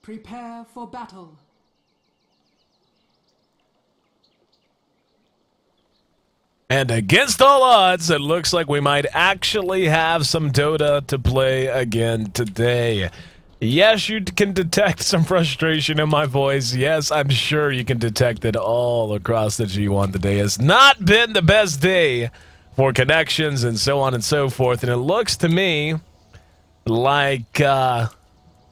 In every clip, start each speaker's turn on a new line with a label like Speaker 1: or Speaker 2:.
Speaker 1: Prepare for battle.
Speaker 2: And against all odds, it looks like we might actually have some Dota to play again today. Yes, you can detect some frustration in my voice. Yes, I'm sure you can detect it all across the G1 today. Has not been the best day for connections and so on and so forth. And it looks to me like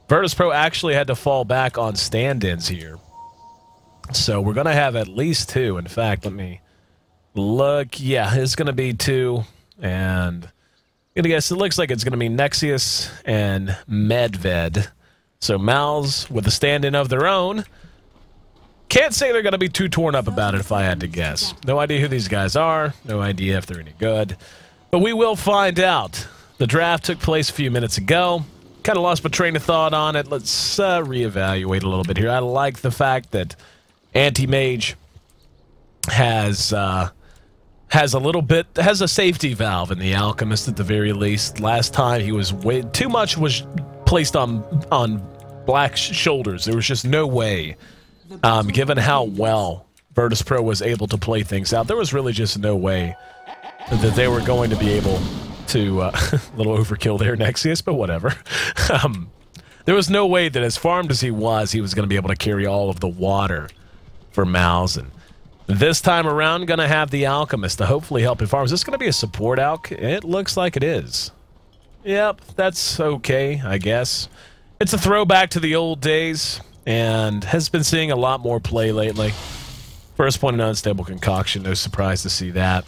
Speaker 2: Virtus Pro actually had to fall back on stand-ins here. So we're going to have at least two. In fact, let me look. Yeah, it's going to be two. And I'm going to guess it looks like it's going to be Nexius and Medved. So Mouse with a stand-in of their own. Can't say they're going to be too torn up about it if I had to guess. No idea who these guys are. No idea if they're any good. But we will find out. The draft took place a few minutes ago. Kind of lost my train of thought on it. Let's reevaluate a little bit here. I like the fact that Anti-Mage has a safety valve in the Alchemist at the very least. Last time he was too much was placed on Black's shoulders. There was just no way. Given how well Virtus Pro was able to play things out, there was really just no way that they were going to be able to... a little overkill there, Nexius, but whatever. There was no way that as farmed as he was going to be able to carry all of the water for Mouse. And this time around, going to have the Alchemist to hopefully help him farm. Is this going to be a support Alch? It looks like it is. Yep, that's okay, I guess. It's a throwback to the old days, and has been seeing a lot more play lately. First point of unstable concoction, no surprise to see that.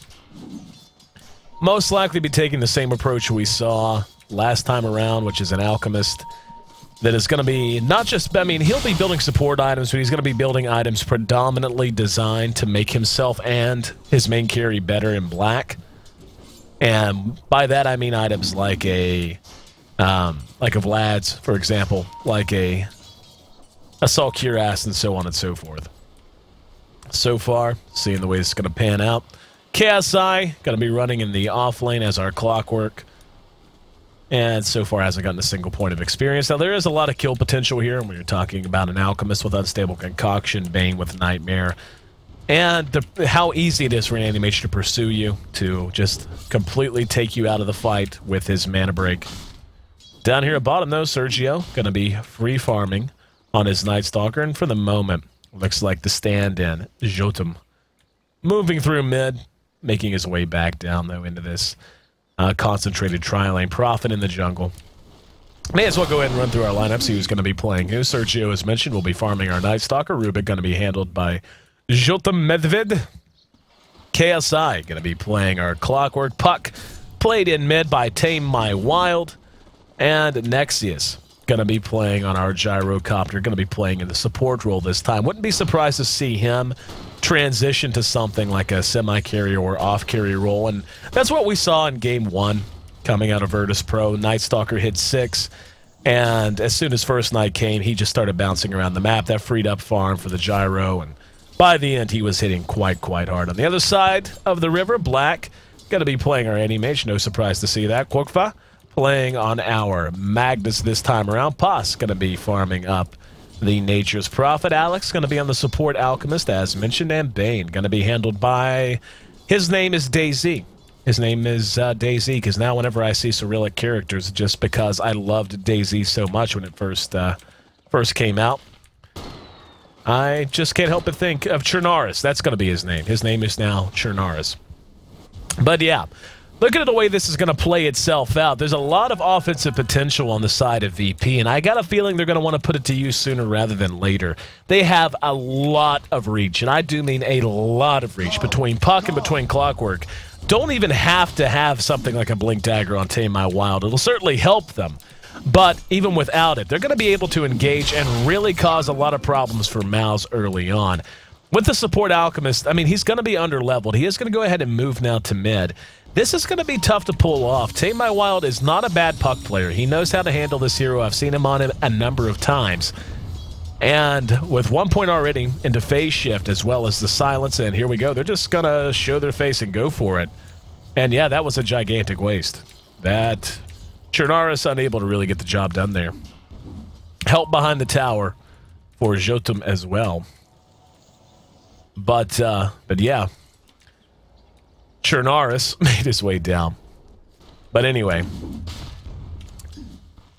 Speaker 2: Most likely be taking the same approach we saw last time around, which is an Alchemist that is going to be not just, I mean, he'll be building support items, but he's going to be building items predominantly designed to make himself and his main carry better in Black. And by that, I mean items like a Vlad's, for example, like a Assault Cuirass, and so on and so forth. So far, seeing the way this is going to pan out. KSI, going to be running in the off lane as our Clockwork. And so far hasn't gotten a single point of experience. Now, there is a lot of kill potential here, and when you're talking about an Alchemist with Unstable Concoction, Bane with Nightmare, and how easy it is for an Anti-Mage to pursue you, to just completely take you out of the fight with his mana break. Down here at bottom, though, Sergio going to be free farming on his Night Stalker, and for the moment, looks like the stand-in, Jotum, moving through mid, making his way back down, though, into this concentrated tri-lane. Prophet in the jungle. May as well go ahead and run through our lineup, see who's going to be playing who. Sergio, as mentioned, will be farming our Night Stalker. Rubik going to be handled by Jotum Medved. KSI going to be playing our Clockwork. Puck played in mid by Tame My Wild. And Nexius going to be playing on our Gyrocopter. Going to be playing in the support role this time. Wouldn't be surprised to see him transition to something like a semi-carry or off-carry role, and that's what we saw in Game 1 coming out of Virtus Pro. Night Stalker hit 6, and as soon as first night came, he just started bouncing around the map. That freed up farm for the Gyro, and by the end, he was hitting quite hard. On the other side of the river, Black going to be playing our Anti-Mage. No surprise to see that. Quokfa playing on our Magnus this time around. Pas going to be farming up the Nature's Prophet. Alex going to be on the support Alchemist, as mentioned, and Bane going to be handled by... His name is DayZ. His name is DayZ, because now whenever I see Cyrillic characters, just because I loved DayZ so much when it first came out, I just can't help but think of Chernaris. That's going to be his name. His name is now Chernaris. But yeah, looking at the way this is going to play itself out, there's a lot of offensive potential on the side of VP, and I got a feeling they're going to want to put it to use sooner rather than later. They have a lot of reach, and I do mean a lot of reach between Puck and between Clockwork. Don't even have to have something like a Blink Dagger on Tame My Wild. It'll certainly help them, but even without it, they're going to be able to engage and really cause a lot of problems for Mouse early on. With the support Alchemist, I mean, he's going to be underleveled. He is going to go ahead and move now to mid. This is going to be tough to pull off. Tame My Wild is not a bad puck player. He knows how to handle this hero. I've seen him on it a number of times. And with 1 point already into phase shift, as well as the silence, and here we go. They're just going to show their face and go for it. And yeah, that was a gigantic waste. That Chernaris unable to really get the job done there. help behind the tower for Jotum as well. But yeah, Chernaris made his way down. But anyway,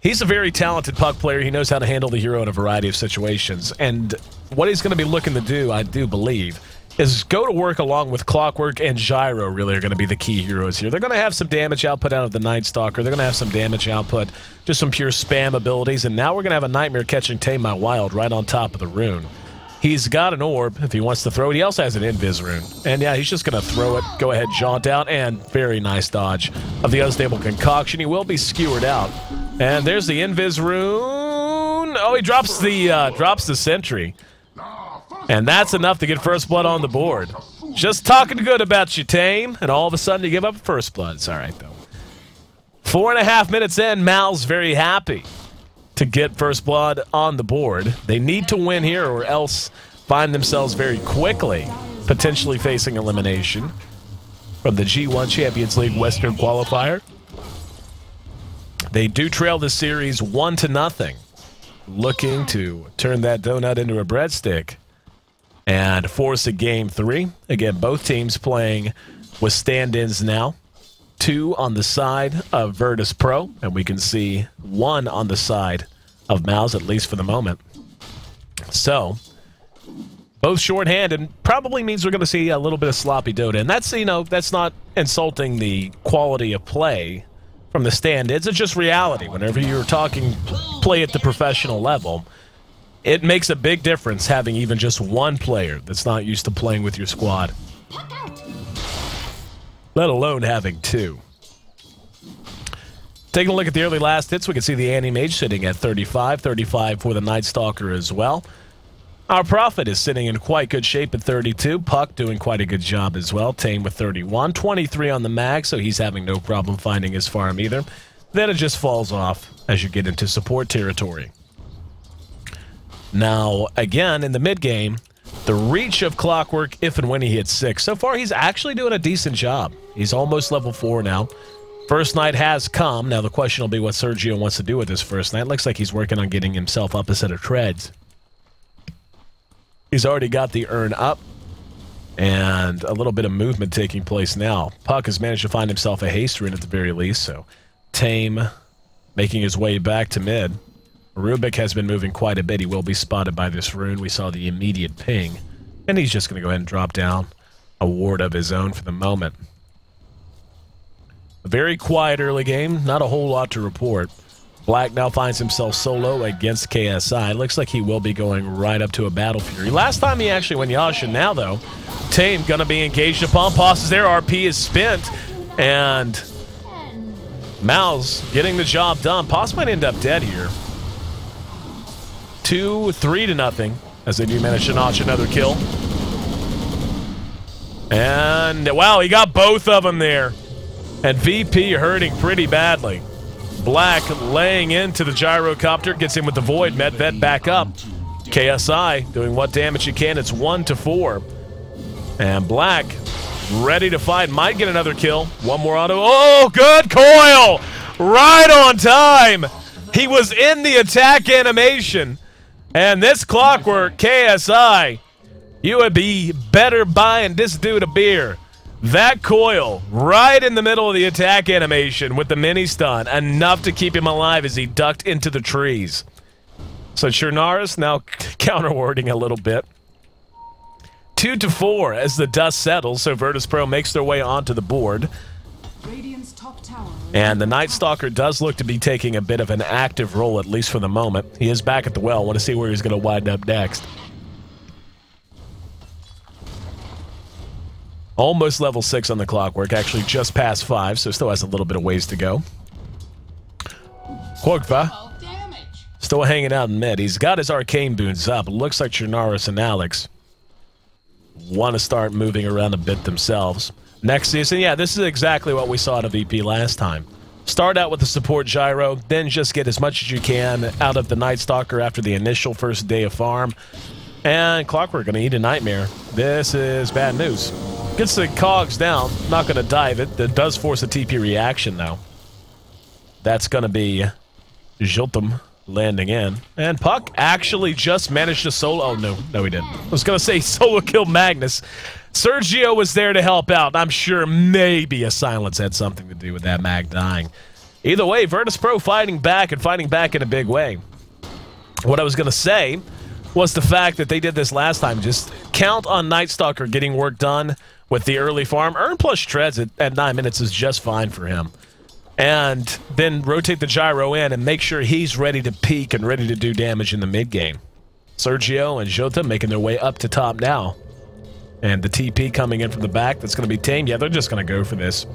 Speaker 2: he's a very talented puck player. He knows how to handle the hero in a variety of situations. And what he's going to be looking to do, I do believe, is go to work along with Clockwork and Gyro really are going to be the key heroes here. They're going to have some damage output out of the Night Stalker. They're going to have some damage output, just some pure spam abilities. And now we're going to have a Nightmare catching Tame My Wild right on top of the rune. He's got an orb if he wants to throw it. He also has an Invis rune. And yeah, he's just going to throw it, go ahead, jaunt out, and very nice dodge of the Unstable Concoction. He will be skewered out. And there's the Invis rune. Oh, he drops the Sentry. And that's enough to get first blood on the board. Just talking good about you, Tame, and all of a sudden you give up first blood. It's all right, though. 4.5 minutes in, Mal's very happy to get first blood on the board. They need to win here or else find themselves very quickly potentially facing elimination from the G-1 Champions League Western Qualifier. They do trail the series 1-0, looking to turn that donut into a breadstick and force a game 3. Again, both teams playing with stand-ins now. 2 on the side of Virtus Pro, and we can see 1 on the side of Mouse, at least for the moment. So, both shorthanded probably means we're going to see a little bit of sloppy Dota. And that's, you know, that's not insulting the quality of play from the stand-ins. It's just reality. Whenever you're talking play at the professional level, it makes a big difference having even just one player that's not used to playing with your squad, let alone having 2. Taking a look at the early last hits, we can see the Anti-Mage sitting at 35. 35 for the Night Stalker as well. Our Prophet is sitting in quite good shape at 32. Puck doing quite a good job as well. Tame with 31. 23 on the mag, so he's having no problem finding his farm either. Then it just falls off as you get into support territory. Now, again, in the mid-game, the reach of Clockwork, if and when he hits 6. So far, he's actually doing a decent job. He's almost level 4 now. First night has come. Now, the question will be what Sergio wants to do with this first night. Looks like he's working on getting himself up a set of treads. He's already got the urn up, and a little bit of movement taking place now. Puck has managed to find himself a haste rune at the very least, so Tame making his way back to mid. Rubik has been moving quite a bit. He will be spotted by this rune. We saw the immediate ping. And he's just going to go ahead and drop down a ward of his own for the moment. A very quiet early game. Not a whole lot to report. Black now finds himself solo against KSI. Looks like he will be going right up to a Battle Fury. Last time he actually went Yasha. Now, though, Tame going to be engaged upon. Pauses there. RP is spent. And Mouse getting the job done. Pos might end up dead here. 2-3-0 as they do manage to notch another kill. And wow, he got both of them there. And VP hurting pretty badly. Black laying into the gyrocopter, gets him with the void. Medved back up. KSI doing what damage he can. It's 1-4. And Black ready to fight. Might get another kill. One more auto. Oh, good coil! Right on time! He was in the attack animation. And this Clockwork, KSI, you would be better buying this dude a beer. That coil right in the middle of the attack animation with the mini stun, enough to keep him alive as he ducked into the trees. So Chernaris now counterwarding a little bit. 2-4 as the dust settles, so Virtus Pro makes their way onto the board. And the Night Stalker does look to be taking a bit of an active role, at least for the moment. He is back at the well. Want to see where he's going to wind up next. Almost level 6 on the Clockwork. Actually just past 5, so still has a little bit of ways to go. Qualifier still hanging out in mid. He's got his arcane boons up. It looks like Chernaris and Alex want to start moving around a bit themselves. Next season, yeah, this is exactly what we saw at a VP last time. Start out with the support gyro, then just get as much as you can out of the Night Stalker after the initial first day of farm. And Clockwork going to eat a Nightmare. This is bad news. Gets the cogs down, not going to dive it. That does force a TP reaction, though. That's going to be Jotum landing in. And Puck actually just managed to solo. Oh, no, he didn't. I was going to say solo kill Magnus. Sergio was there to help out. I'm sure maybe a silence had something to do with that Mag dying. Either way, Virtus Pro fighting back and fighting back in a big way. What I was going to say was the fact that they did this last time. Just count on Night Stalker getting work done with the early farm. Earn plus treads at 9 minutes is just fine for him. And then rotate the gyro in and make sure he's ready to peak and ready to do damage in the mid game. Sergio and Jota making their way up to top now. And the TP coming in from the back, that's going to be tamed. Yeah, they're just going to go for this.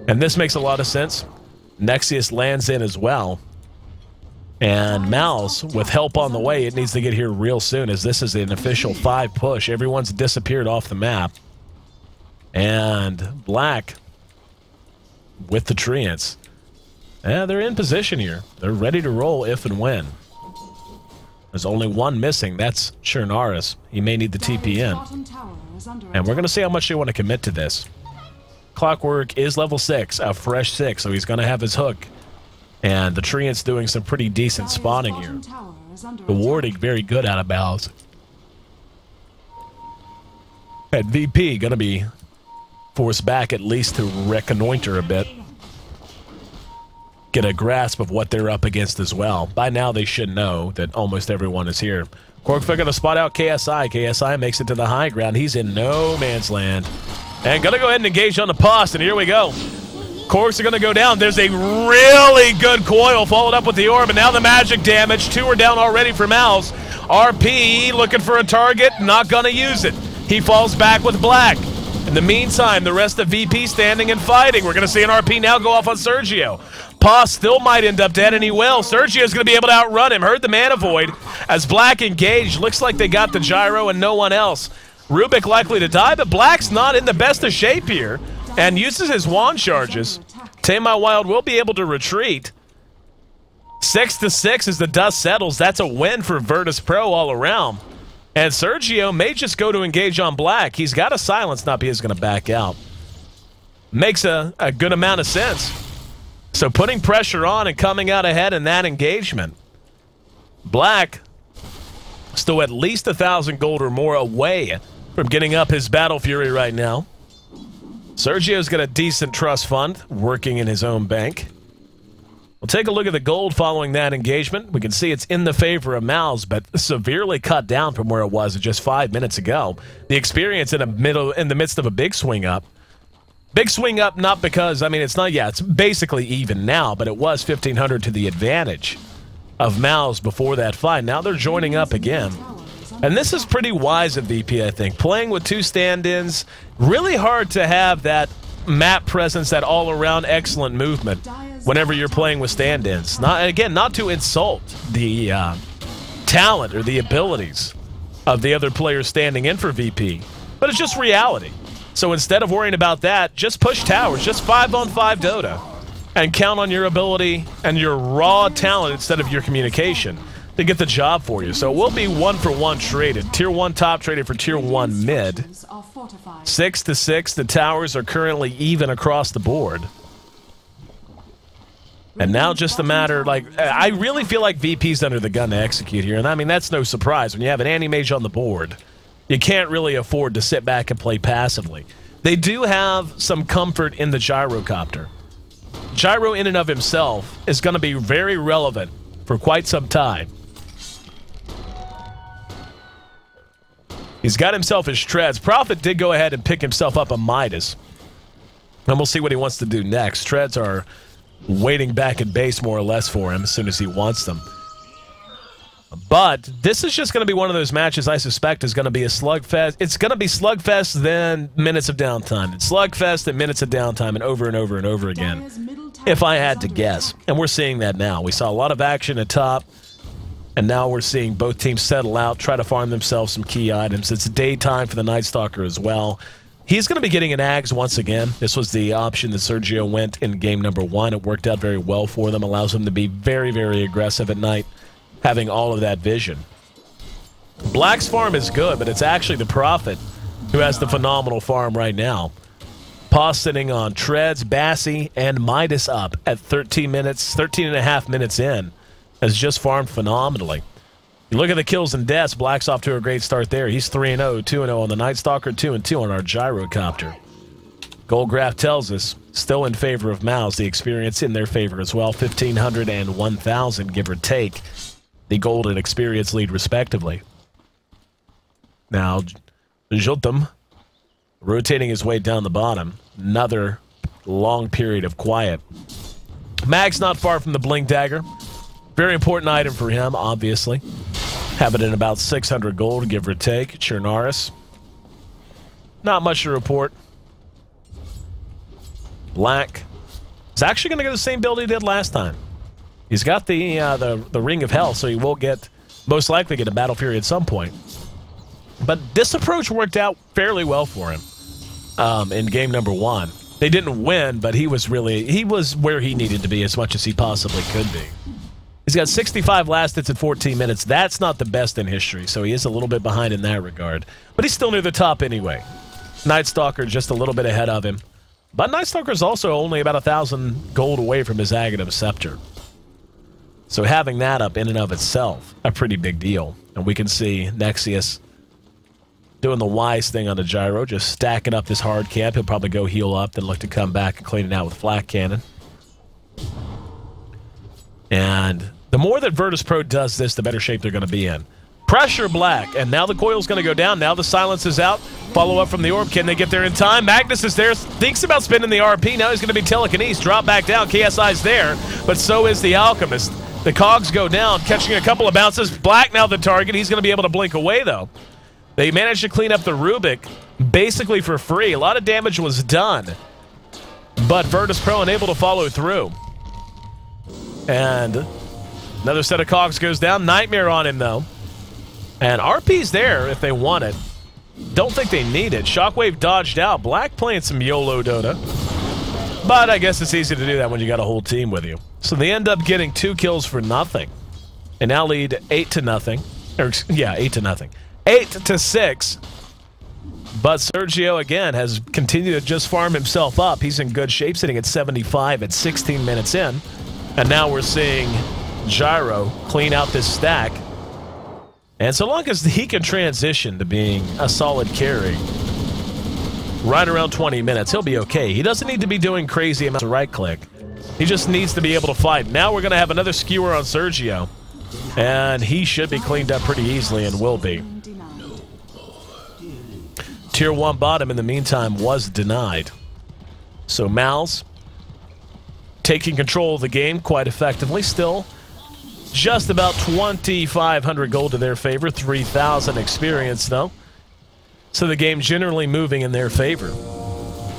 Speaker 2: And this makes a lot of sense. Nexius lands in as well. And Mouse, with help on the way, it needs to get here real soon, as this is an official 5 push. Everyone's disappeared off the map. And Black with the Treants. Yeah, they're in position here. They're ready to roll if and when. There's only one missing. That's Chernaris. He may need the TP in. And we're going to see how much they want to commit to this. Clockwork is level 6, a fresh 6, so he's going to have his hook. And the Treant's doing some pretty decent spawning here. The warding very good out of bounds. And VP going to be forced back at least to reconnoiter a bit. Get a grasp of what they're up against as well. By now they should know that almost everyone is here. Corkfoot going to spot out KSI. KSI makes it to the high ground. He's in no man's land. And going to go ahead and engage on the post, and here we go. Corks are going to go down. There's a really good coil followed up with the orb, and now the magic damage. 2 are down already for Mouse. RP looking for a target, not going to use it. He falls back with Black. In the meantime, the rest of VP standing and fighting. We're going to see an RP now go off on Sergio. Paz still might end up dead, and he will. Sergio's going to be able to outrun him. Heard the Mana Void as Black engaged. Looks like they got the gyro and no one else. Rubik likely to die, but Black's not in the best of shape here and uses his wand charges. Tame My Wild will be able to retreat. 6-6 as the dust settles. That's a win for Virtus Pro all around. And Sergio may just go to engage on Black. He's got a silence, not because he's going to back out. Makes a good amount of sense. So putting pressure on and coming out ahead in that engagement. Black still at least 1,000 gold or more away from getting up his Battle Fury right now. Sergio's got a decent trust fund working in his own bank. We'll take a look at the gold following that engagement. We can see it's in the favor of Mouse, but severely cut down from where it was just 5 minutes ago. The experience in the midst of a big swing up. Big swing up, not because, I mean, it's not, yeah, it's basically even now, but it was 1,500 to the advantage of Mouse before that fight. Now they're joining up again. And this is pretty wise of VP, I think. Playing with 2 stand-ins, really hard to have that map presence, that all-around excellent movement whenever you're playing with stand-ins. Not to insult the talent or the abilities of the other players standing in for VP, but it's just reality. So instead of worrying about that, just push towers, just 5-on-5 Dota, and count on your ability and your raw talent instead of your communication to get the job for you. So it will be 1-for-1 traded. Tier 1 top traded for Tier 1 mid. 6-6, the towers are currently even across the board. And now just a matter, like, I really feel like VP's under the gun to execute here. And I mean, that's no surprise. When you have an anti-mage on the board, you can't really afford to sit back and play passively. They do have some comfort in the gyrocopter. Gyro in and of himself is going to be very relevant for quite some time. He's got himself his treads. Prophet did go ahead and pick himself up a Midas. And we'll see what he wants to do next. Treads are waiting back at base more or less for him as soon as he wants them. But this is just going to be one of those matches I suspect is going to be a slugfest. It's going to be slugfest, then minutes of downtime. It's slugfest, and minutes of downtime, and over and over and over again, if I had to guess. And we're seeing that now. We saw a lot of action at top, and now we're seeing both teams settle out, try to farm themselves some key items. It's daytime for the Night Stalker as well. He's going to be getting an Ags once again. This was the option that Sergio went in game number 1. It worked out very well for them. Allows them to be very, very aggressive at night, having all of that vision. Black's farm is good, but it's actually the Prophet who has the phenomenal farm right now. Paw sitting on Treads, Bassi, and Midas up at 13 minutes, 13 and a half minutes in. has just farmed phenomenally. You look at the kills and deaths, Black's off to a great start there. He's 3-0, 2-0 on the Night Stalker, 2-2 on our Gyrocopter. Gold graph tells us, still in favor of Mouse, the experience in their favor as well. 1,500 and 1,000, give or take, the gold and experience lead respectively. Now, Jotum rotating his way down the bottom. Another long period of quiet. Mag's not far from the Blink Dagger. Very important item for him, obviously. Have it in about 600 gold, give or take. Chernaris. Not much to report. Black is actually going to get the same build he did last time. He's got the Ring of Hell, so he will most likely get a Battle Fury at some point. But this approach worked out fairly well for him in game number 1. They didn't win, but he was where he needed to be as much as he possibly could be. He's got 65 last hits in 14 minutes. That's not the best in history, so he is a little bit behind in that regard. But he's still near the top anyway. Night Stalker just a little bit ahead of him. But Night Stalker is also only about 1,000 gold away from his Aghanim Scepter. So having that up in and of itself, a pretty big deal. And we can see Nexius doing the wise thing on the gyro, just stacking up this hard camp. He'll probably go heal up, then look to come back and clean it out with Flak Cannon. And the more that Virtus Pro does this, the better shape they're going to be in. Pressure Black, and now the coil's going to go down. Now the silence is out. Follow up from the orb. Can they get there in time? Magnus is there, thinks about spinning the RP. Now he's going to be telekinesis. Drop back down. KSI's there, but so is the Alchemist. The cogs go down, catching a couple of bounces. Black now the target. He's going to be able to blink away, though. They managed to clean up the Rubik basically for free. A lot of damage was done, but Virtus Pro unable to follow through. And another set of cogs goes down. Nightmare on him, though. And RP's there if they want it. Don't think they need it. Shockwave dodged out. Black playing some YOLO Dota. But I guess it's easy to do that when you got a whole team with you. So they end up getting 2 kills for nothing. And now lead 8-0. Or, yeah, 8-0. 8-6. But Sergio, again, has continued to just farm himself up. He's in good shape, sitting at 75 at 16 minutes in. And now we're seeing Gyro clean out this stack. And so long as he can transition to being a solid carry, right around 20 minutes, he'll be okay. He doesn't need to be doing crazy amounts of right-click. He just needs to be able to fight. Now we're going to have another skewer on Sergio. And he should be cleaned up pretty easily and will be. Tier 1 bottom, in the meantime, was denied. So Mouse taking control of the game quite effectively. Still just about 2,500 gold to their favor. 3,000 experience, though. So the game generally moving in their favor.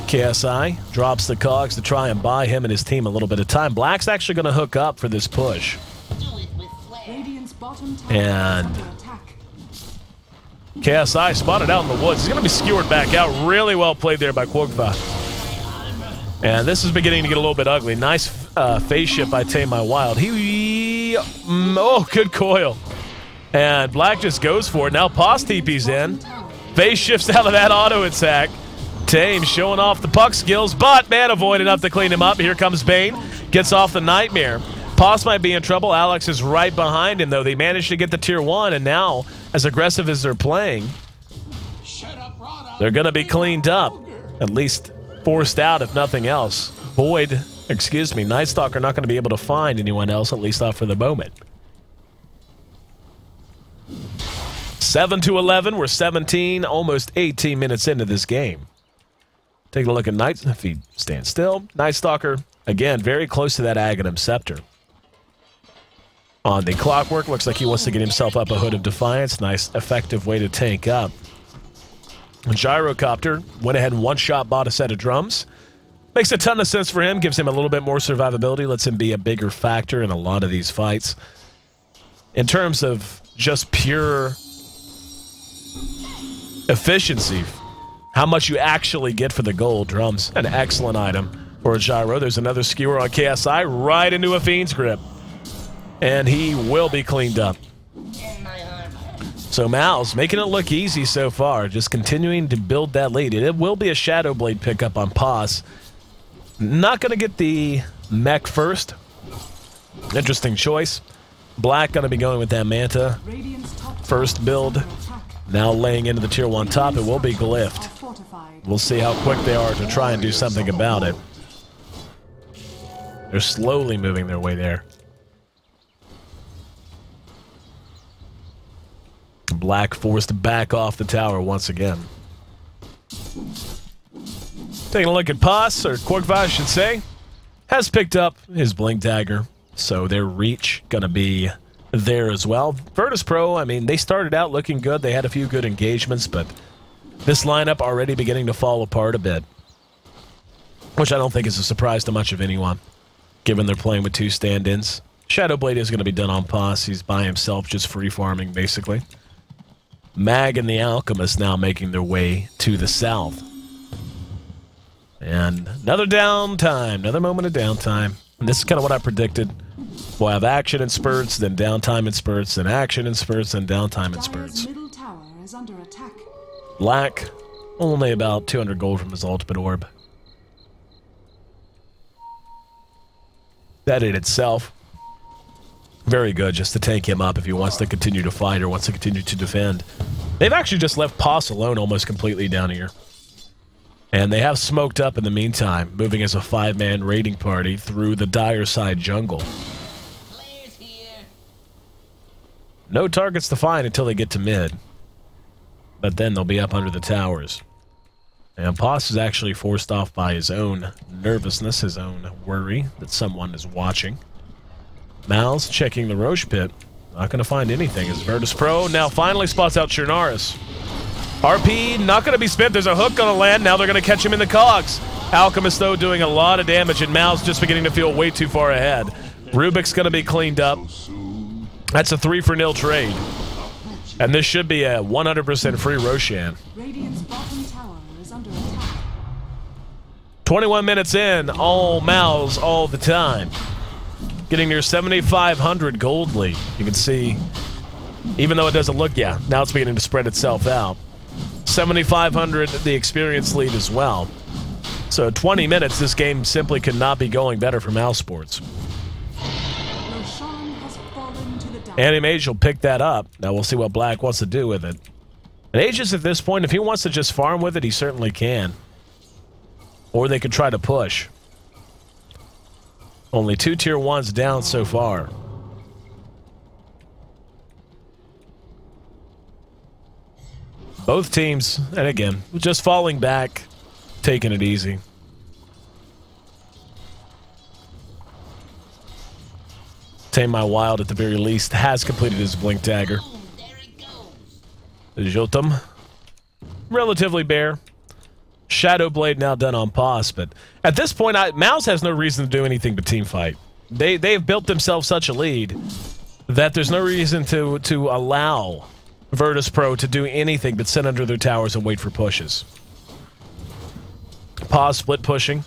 Speaker 2: KSI drops the cogs to try and buy him and his team a little bit of time. Black's actually going to hook up for this push. And KSI spotted out in the woods. He's going to be skewered back out. Really well played there by Quagfa. And this is beginning to get a little bit ugly. Nice phase shift by Tame My Wild. Oh, good coil. And Black just goes for it. Now Pos TP's in. Phase shifts out of that auto attack. Tame showing off the puck skills, but man avoid enough to clean him up. Here comes Bane. Gets off the Nightmare. Pos might be in trouble. Alex is right behind him, though. They managed to get the tier 1, and now, as aggressive as they're playing, they're going to be cleaned up. At least forced out, if nothing else. Void, excuse me, Night Stalker not going to be able to find anyone else, at least not for the moment. 7-11. We're 17, almost 18 minutes into this game. Take a look at Night. If he stands still, Night Stalker, again, very close to that Aghanim Scepter. On the clockwork, looks like he wants to get himself up a Hood of Defiance. Nice, effective way to tank up. Gyrocopter went ahead and one-shot bought a set of drums. Makes a ton of sense for him. Gives him a little bit more survivability. Lets him be a bigger factor in a lot of these fights. In terms of just pure efficiency, how much you actually get for the gold, drums, an excellent item for a gyro. There's another skewer on KSI right into a Fiend's Grip. And he will be cleaned up. So Mal's making it look easy so far, just continuing to build that lead. It will be a Shadow Blade pickup on Pos. Not going to get the mech first. Interesting choice. Black going to be going with that Manta. First build. Now laying into the tier 1 top. It will be glyphed. We'll see how quick they are to try and do something about it. They're slowly moving their way there. Black forced to back off the tower once again. Taking a look at Pos, or Qualifier, I should say, has picked up his Blink Dagger, so their reach gonna be there as well. Virtus Pro, I mean, they started out looking good. They had a few good engagements, but this lineup already beginning to fall apart a bit, which I don't think is a surprise to much of anyone, given they're playing with 2 stand-ins. Shadowblade is going to be done on Pos. He's by himself, just free farming, basically. Mag and the Alchemist now making their way to the south. And another downtime, another moment of downtime. And this is kind of what I predicted. We'll have action in spurts, then downtime in spurts, then action in spurts, then downtime in spurts. Black, only about 200 gold from his ultimate orb. That in itself, very good just to tank him up if he wants to continue to fight or wants to continue to defend. They've actually just left Pos alone almost completely down here. And they have smoked up in the meantime, moving as a 5-man raiding party through the dire side jungle. No targets to find until they get to mid. But then they'll be up under the towers. And Pos is actually forced off by his own nervousness, his own worry that someone is watching. Mouse checking the Roche pit. Not going to find anything as Virtus Pro now finally spots out Chernaris. RP not going to be spent. There's a hook going to land. Now they're going to catch him in the cogs. Alchemist, though, doing a lot of damage, and Mouse just beginning to feel way too far ahead. Rubik's going to be cleaned up. That's a 3-for-0 trade. And this should be a 100% free Roshan. 21 minutes in, all Mouse all the time. Getting near 7,500 gold lead. You can see, even though it doesn't look, yeah, now it's beginning to spread itself out. 7,500 the experience lead as well. So 20 minutes, this game simply could not be going better for Mousesports. Animage will pick that up. Now we'll see what Black wants to do with it. And Aegis at this point, if he wants to just farm with it, he certainly can. Or they could try to push. Only 2 tier 1s down so far. Both teams, and again, just falling back, taking it easy. Tame My Wild, at the very least, has completed his Blink Dagger. Jotum, relatively bare. Shadowblade now done on Pos, but at this point, Mouse has no reason to do anything but team fight. They have built themselves such a lead that there's no reason to allow Virtus Pro to do anything but sit under their towers and wait for pushes. Pos split pushing.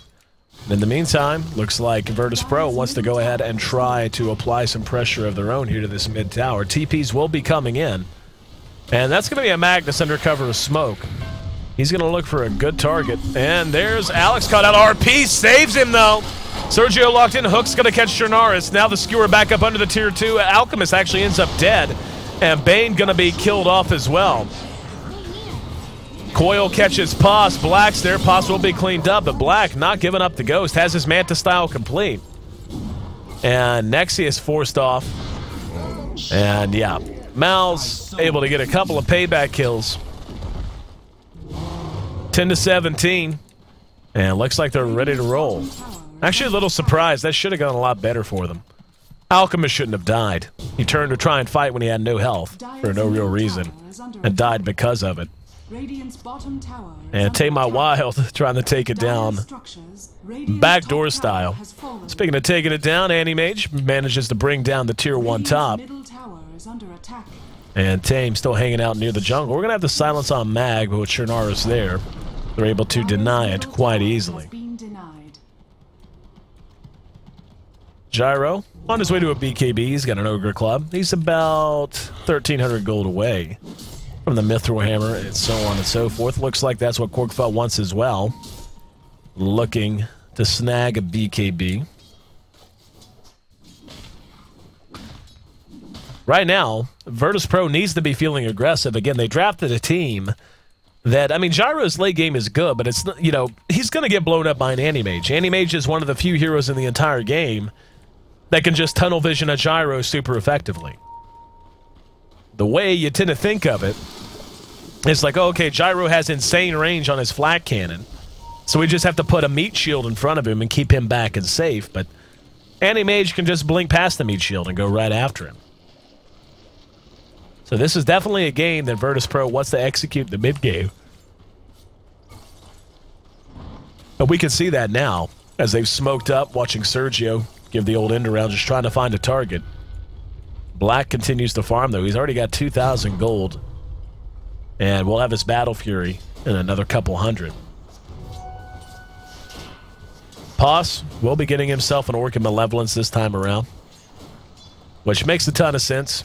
Speaker 2: In the meantime, looks like Virtus Pro wants to go ahead and try to apply some pressure of their own here to this mid tower. TPs will be coming in, and that's going to be a Magnus under cover of smoke. He's going to look for a good target, and there's Alex caught out. RP saves him, though. Sergio locked in. Hook's going to catch Chernaris. Now the skewer back up under the tier 2. Alchemist actually ends up dead, and Bane going to be killed off as well. Coil catches Pos. Black's there. Pos will be cleaned up, but Black not giving up the ghost. Has his Manta style complete. And Nexius forced off. And yeah, Mal's able to get a couple of payback kills. 10 to 17. And looks like they're ready to roll. Actually, a little surprised. That should have gone a lot better for them. Alchemist shouldn't have died. He turned to try and fight when he had no health for no real reason. And died because of it. And Tame My Wild trying to take it down backdoor style. Speaking of taking it down, Animage manages to bring down the tier 1 top. And Tame still hanging out near the jungle. We're going to have the silence on Mag, but with Chernaris there, they're able to deny it quite easily. Gyro on his way to a BKB. He's got an Ogre Club. He's about 1,300 gold away from the Mithril Hammer, and so on and so forth. Looks like that's what Qualifier wants as well. Looking to snag a BKB. right now, Virtus Pro needs to be feeling aggressive. Again, they drafted a team that, I mean, Gyro's late game is good, but it's, you know, he's going to get blown up by an Anti-Mage. Anti-Mage is one of the few heroes in the entire game that can just tunnel vision a Gyro super effectively. The way you tend to think of it, it's like, oh, okay, Gyro has insane range on his flat cannon, so we just have to put a meat shield in front of him and keep him back and safe, but Anti-Mage can just blink past the meat shield and go right after him. So this is definitely a game that Virtus Pro wants to execute in the mid-game. But we can see that now, as they've smoked up, watching Sergio give the old end around, just trying to find a target. Black continues to farm, though. He's already got 2,000 gold. And we'll have his Battle Fury in another couple hundred. Poss will be getting himself an Orchid Malevolence this time around, which makes a ton of sense.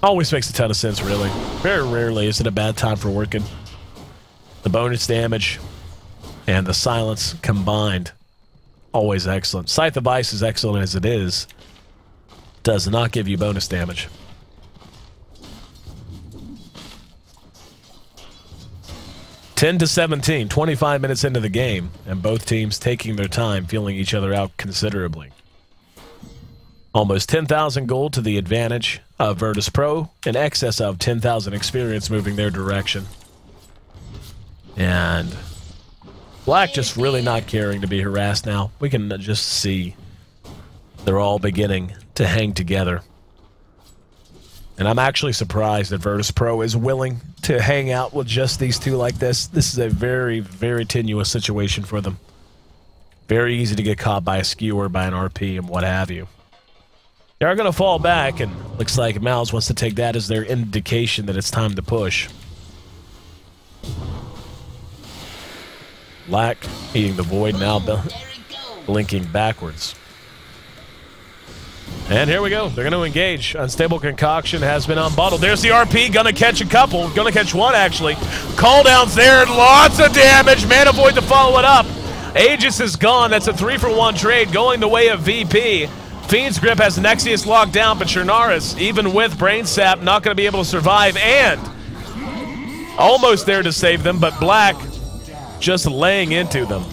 Speaker 2: Always makes a ton of sense, really. Very rarely is it a bad time for Orchid. The bonus damage and the silence combined, always excellent. Scythe of Ice is excellent as it is. Does not give you bonus damage. (10 to 17), 25 minutes into the game, and both teams taking their time, feeling each other out considerably. Almost 10,000 gold to the advantage of Virtus Pro, in excess of 10,000 experience moving their direction. And Black just really not caring to be harassed now. We can just see they're all beginning to hang together. And I'm actually surprised that Virtus Pro is willing to hang out with just these two like this. This is a very, very tenuous situation for them. Very easy to get caught by a skewer, by an RP, and what have you. They are going to fall back, and looks like Mouse wants to take that as their indication that it's time to push. Black eating the void now, blinking backwards. And here we go. They're going to engage. Unstable Concoction has been unbottled. There's the RP. Going to catch a couple. Going to catch one, actually. Call down's there. Lots of damage. Mana Void to follow it up. Aegis is gone. That's a 3-for-1 trade going the way of VP. Fiend's Grip has Nexius locked down, but Chernaris, even with Brain Sap, not going to be able to survive. And almost there to save them, but Black just laying into them.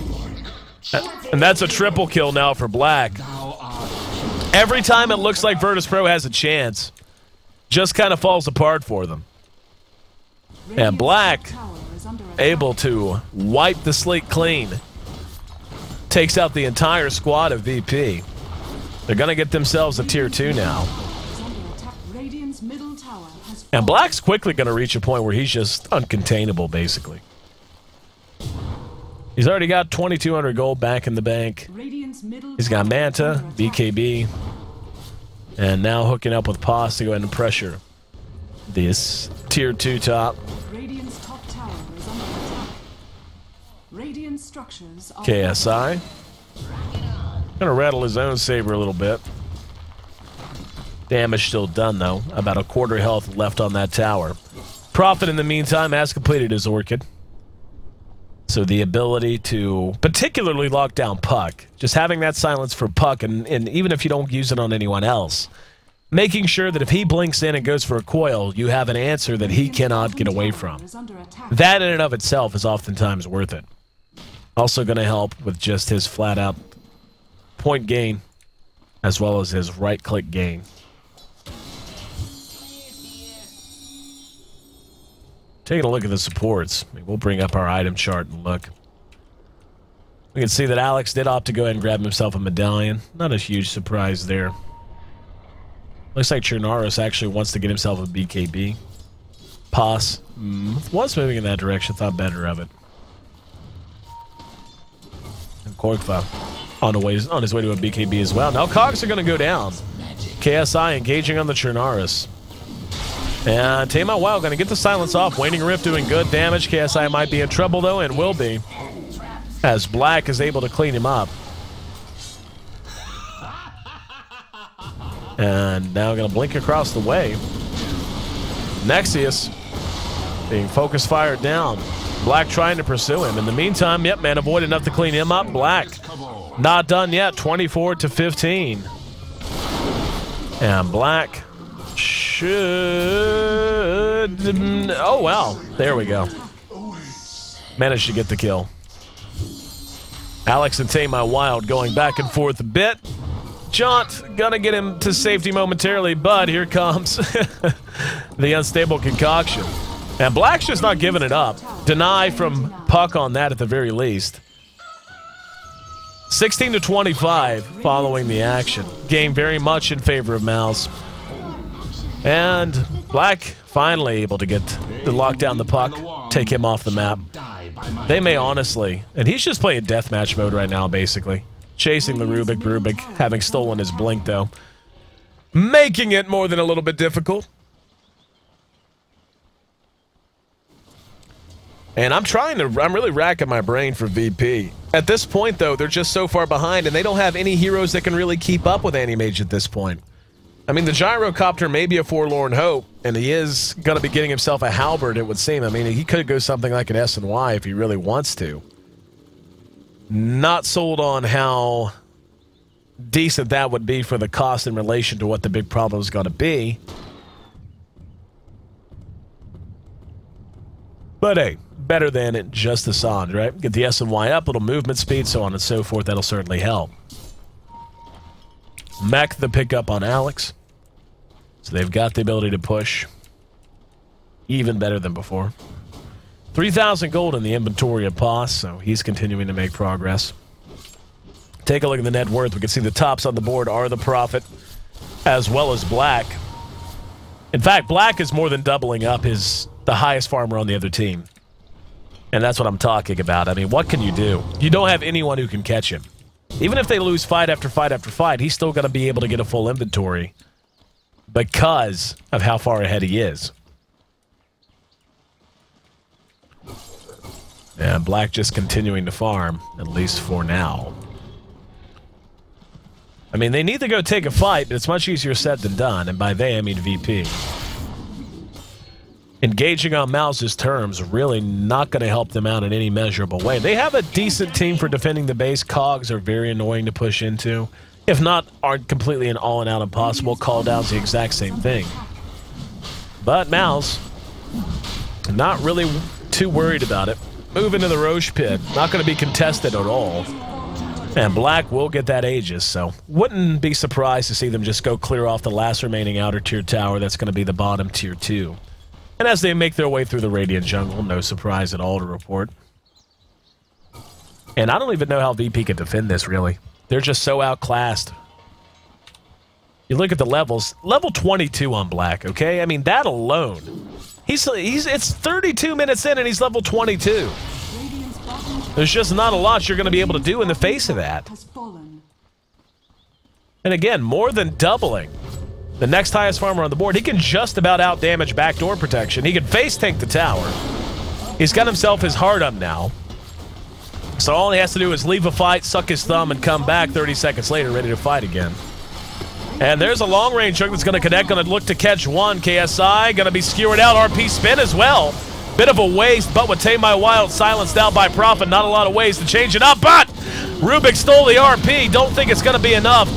Speaker 2: And that's a triple kill now for Black. Every time it looks like Virtus Pro has a chance, just kind of falls apart for them. And Black, able to wipe the slate clean, takes out the entire squad of VP. They're going to get themselves a tier 2 now. And Black's quickly going to reach a point where he's just uncontainable, basically. He's already got 2,200 gold back in the bank. He's got Manta, BKB, and now hooking up with Poss to go ahead and pressure this tier 2 top. KSI. Gonna rattle his own saber a little bit. Damage still done, though. About a quarter health left on that tower. Prophet, in the meantime, has completed his Orchid. So the ability to particularly lock down Puck, just having that silence for Puck, and even if you don't use it on anyone else, making sure that if he blinks in and goes for a coil, you have an answer that he cannot get away from. That in and of itself is oftentimes worth it. Also going to help with just his flat-out point gain, as well as his right-click gain. Taking a look at the supports, we'll bring up our item chart and look. We can see that Alex did opt to go ahead and grab himself a medallion. Not a huge surprise there. Looks like Chernaris actually wants to get himself a BKB. Poss was moving in that direction, thought better of it. And Korkva on his way to a BKB as well. Now Cogs are going to go down. KSI engaging on the Chernaris. And Tame Out Wild going to get the silence off. Waning Rift doing good damage. KSI might be in trouble, though, and will be, as Black is able to clean him up. And now going to blink across the way. Nexius being focus fired down. Black trying to pursue him. In the meantime, yep, Mana Void enough to clean him up. Black not done yet. 24 to 15. And Black should... Oh, wow. There we go. Managed to get the kill. Alex and Tame My Wild going back and forth a bit. Jaunt gonna get him to safety momentarily, but here comes the unstable concoction. And Black's just not giving it up. Deny from Puck on that at the very least. 16 to 25 following the action. Game very much in favor of Mouse. And Black finally able to lock down the Puck, take him off the map. They may honestly, and he's just playing deathmatch mode right now, basically. Chasing the Rubik, having stolen his blink, though. Making it more than a little bit difficult. And I'm really racking my brain for VP. At this point, though, they're just so far behind, and they don't have any heroes that can really keep up with Animage at this point. I mean, the Gyrocopter may be a forlorn hope, and he is going to be getting himself a halberd, it would seem. I mean, he could go something like an S&Y if he really wants to. Not sold on how decent that would be for the cost in relation to what the big problem is going to be. But hey, better than just the Sand, right? Get the S&Y up, little movement speed, so on and so forth. That'll certainly help. Mech the pickup on Alex. So they've got the ability to push. Even better than before. 3,000 gold in the inventory of Poss, so he's continuing to make progress. Take a look at the net worth. We can see the tops on the board are the Prophet, as well as Black. In fact, Black is more than doubling up the highest farmer on the other team. And that's what I'm talking about. I mean, what can you do? You don't have anyone who can catch him. Even if they lose fight after fight after fight, he's still going to be able to get a full inventory because of how far ahead he is. And Black just continuing to farm, at least for now. I mean, they need to go take a fight, but it's much easier said than done. And by they, I mean VP. Engaging on Mouse's terms really not going to help them out in any measurable way. They have a decent team for defending the base. Cogs are very annoying to push into. If not, aren't completely an all-and-out impossible. Call down's the exact same thing. But Mouse, not really too worried about it. Move into the Roche pit. Not going to be contested at all. And Black will get that Aegis, so wouldn't be surprised to see them just go clear off the last remaining outer tier tower. That's going to be the bottom tier 2. And as they make their way through the Radiant Jungle, no surprise at all to report. And I don't even know how VP can defend this, really. They're just so outclassed. You look at the levels. Level 22 on Black, okay? I mean, that alone. It's 32 minutes in and he's level 22. There's just not a lot you're going to be able to do in the face of that. And again, more than doubling the next highest farmer on the board. He can just about out-damage backdoor protection. He can face tank the tower. He's got himself his heart up now. So all he has to do is leave a fight, suck his thumb, and come back 30 seconds later ready to fight again. And there's a long-range hook that's going to connect. Going to look to catch one. KSI going to be skewered out. RP spin as well. Bit of a waste, but with Tame My Wild silenced out by Prophet, not a lot of ways to change it up. But Rubik stole the RP. Don't think it's going to be enough.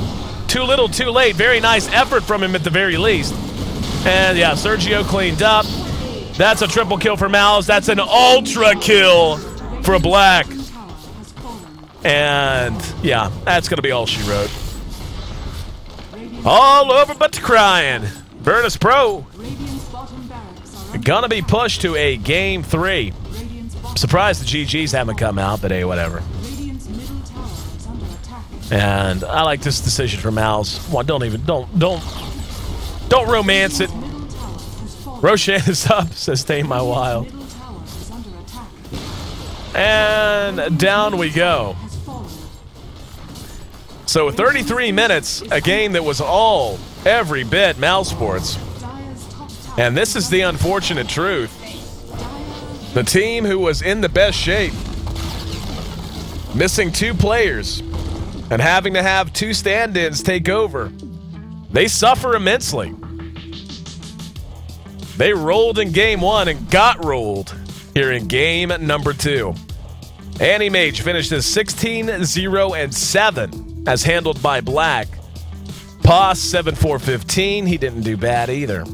Speaker 2: Too little, too late. Very nice effort from him at the very least. And yeah, Sergio cleaned up. That's a triple kill for Mouse. That's an ultra kill for Black. And yeah, that's going to be all she wrote. All over but crying. Virtus Pro gonna be pushed to a game 3. Surprised the GGs haven't come out, but hey, whatever. And I like this decision for Mouse. Well, don't romance it. Roshan is up, says Tame My Wild. And down we go. So 33 minutes, a game that was every bit Mousesports. And this is the unfortunate truth. The team who was in the best shape, missing 2 players, and having to have 2 stand-ins take over, they suffer immensely. They rolled in game 1 and got rolled here in game number 2. Animage finished as 16-0-7 as handled by Black. Poss 7-4-15. He didn't do bad either.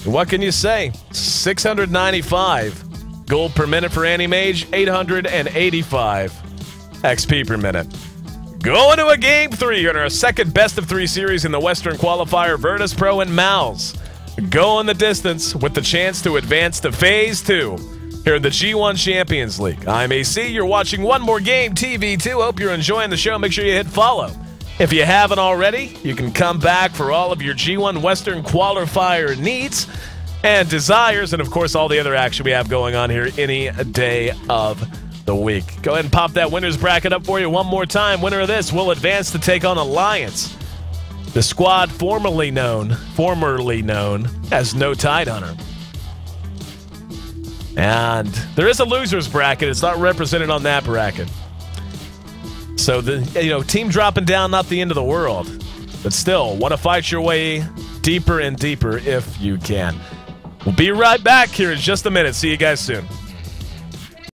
Speaker 2: What can you say? 695 gold per minute for Anti-Mage, 885 XP per minute. Going to a Game 3 in our second best-of-3 series in the Western Qualifier. Virtus Pro and Mouse going the distance with the chance to advance to Phase 2 here in the G1 Champions League. I'm AC. You're watching One More Game TV2. Hope you're enjoying the show. Make sure you hit follow. If you haven't already, you can come back for all of your G1 Western Qualifier needs and desires, and of course all the other action we have going on here any day of the week. Go ahead and pop that winner's bracket up for you one more time. Winner of this will advance to take on Alliance, the squad formerly known as No Tide Hunter. And there is a loser's bracket. It's not represented on that bracket. So the team dropping down, not the end of the world, but still want to fight your way deeper and deeper if you can. We'll be right back here in just a minute. See you guys soon.